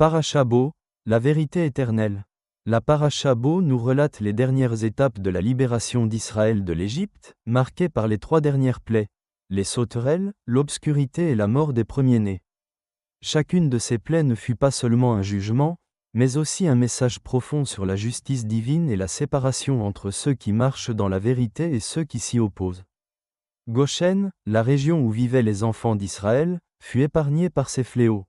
Parasha Bo, la vérité éternelle. La Parasha Bo nous relate les dernières étapes de la libération d'Israël de l'Égypte, marquées par les 3 dernières plaies, les sauterelles, l'obscurité et la mort des premiers-nés. Chacune de ces plaies ne fut pas seulement un jugement, mais aussi un message profond sur la justice divine et la séparation entre ceux qui marchent dans la vérité et ceux qui s'y opposent. Goshen, la région où vivaient les enfants d'Israël, fut épargnée par ces fléaux.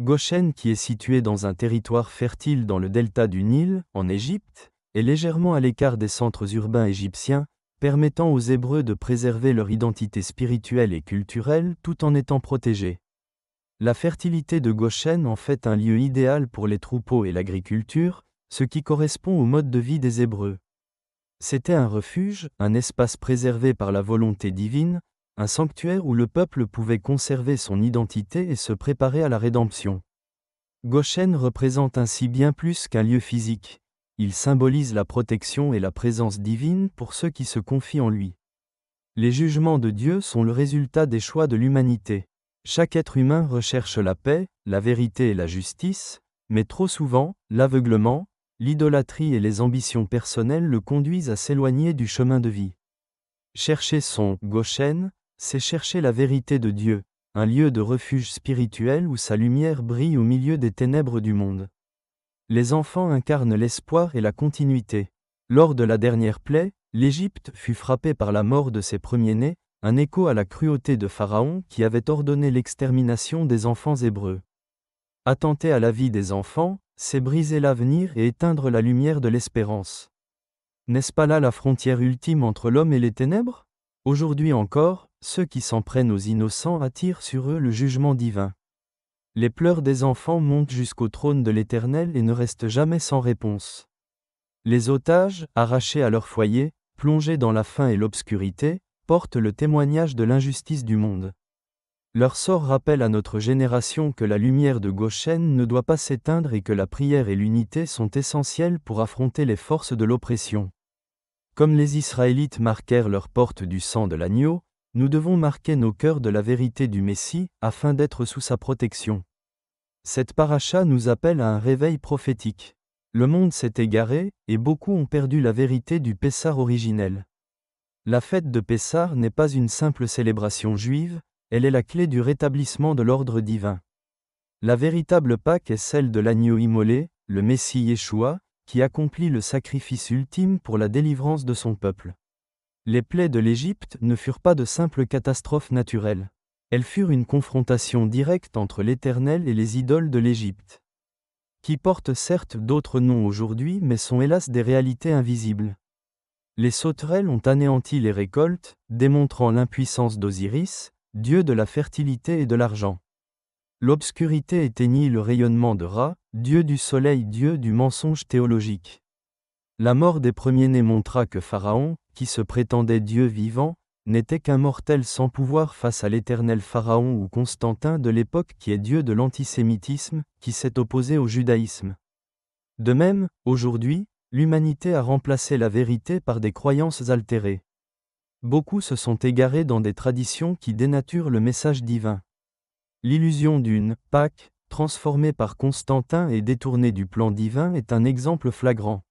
Goshen, qui est situé dans un territoire fertile dans le delta du Nil, en Égypte, est légèrement à l'écart des centres urbains égyptiens, permettant aux Hébreux de préserver leur identité spirituelle et culturelle tout en étant protégés. La fertilité de Goshen en fait un lieu idéal pour les troupeaux et l'agriculture, ce qui correspond au mode de vie des Hébreux. C'était un refuge, un espace préservé par la volonté divine, un sanctuaire où le peuple pouvait conserver son identité et se préparer à la rédemption. Goshen représente ainsi bien plus qu'un lieu physique. Il symbolise la protection et la présence divine pour ceux qui se confient en lui. Les jugements de Dieu sont le résultat des choix de l'humanité. Chaque être humain recherche la paix, la vérité et la justice, mais trop souvent, l'aveuglement, l'idolâtrie et les ambitions personnelles le conduisent à s'éloigner du chemin de vie. Chercher son Goshen, c'est chercher la vérité de Dieu, un lieu de refuge spirituel où sa lumière brille au milieu des ténèbres du monde. Les enfants incarnent l'espoir et la continuité. Lors de la dernière plaie, l'Égypte fut frappée par la mort de ses premiers-nés, un écho à la cruauté de Pharaon qui avait ordonné l'extermination des enfants hébreux. Attenter à la vie des enfants, c'est briser l'avenir et éteindre la lumière de l'espérance. N'est-ce pas là la frontière ultime entre l'homme et les ténèbres ? Aujourd'hui encore, ceux qui s'en prennent aux innocents attirent sur eux le jugement divin. Les pleurs des enfants montent jusqu'au trône de l'Éternel et ne restent jamais sans réponse. Les otages, arrachés à leur foyer, plongés dans la faim et l'obscurité, portent le témoignage de l'injustice du monde. Leur sort rappelle à notre génération que la lumière de Goshen ne doit pas s'éteindre et que la prière et l'unité sont essentielles pour affronter les forces de l'oppression. Comme les Israélites marquèrent leurs portes du sang de l'agneau, nous devons marquer nos cœurs de la vérité du Messie, afin d'être sous sa protection. Cette paracha nous appelle à un réveil prophétique. Le monde s'est égaré, et beaucoup ont perdu la vérité du Pessah originel. La fête de Pessah n'est pas une simple célébration juive, elle est la clé du rétablissement de l'ordre divin. La véritable Pâque est celle de l'agneau immolé, le Messie Yeshua, qui accomplit le sacrifice ultime pour la délivrance de son peuple. Les plaies de l'Égypte ne furent pas de simples catastrophes naturelles. Elles furent une confrontation directe entre l'Éternel et les idoles de l'Égypte, qui portent certes d'autres noms aujourd'hui mais sont hélas des réalités invisibles. Les sauterelles ont anéanti les récoltes, démontrant l'impuissance d'Osiris, dieu de la fertilité et de l'argent. L'obscurité éteignit le rayonnement de Ra, dieu du soleil, dieu du mensonge théologique. La mort des premiers-nés montra que Pharaon, qui se prétendait Dieu vivant, n'était qu'un mortel sans pouvoir face à l'éternel Pharaon ou Constantin de l'époque qui est dieu de l'antisémitisme, qui s'est opposé au judaïsme. De même, aujourd'hui, l'humanité a remplacé la vérité par des croyances altérées. Beaucoup se sont égarés dans des traditions qui dénaturent le message divin. L'illusion d'une Pâque, transformée par Constantin et détournée du plan divin est un exemple flagrant.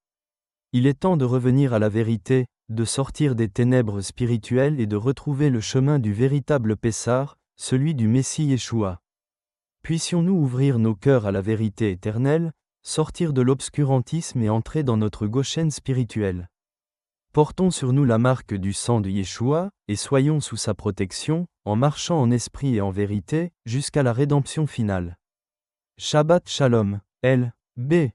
Il est temps de revenir à la vérité, de sortir des ténèbres spirituelles et de retrouver le chemin du véritable Pessah, celui du Messie Yeshua. Puissions-nous ouvrir nos cœurs à la vérité éternelle, sortir de l'obscurantisme et entrer dans notre Goshen spirituel. Portons sur nous la marque du sang de Yeshua, et soyons sous sa protection, en marchant en esprit et en vérité, jusqu'à la rédemption finale. Shabbat Shalom, L.B.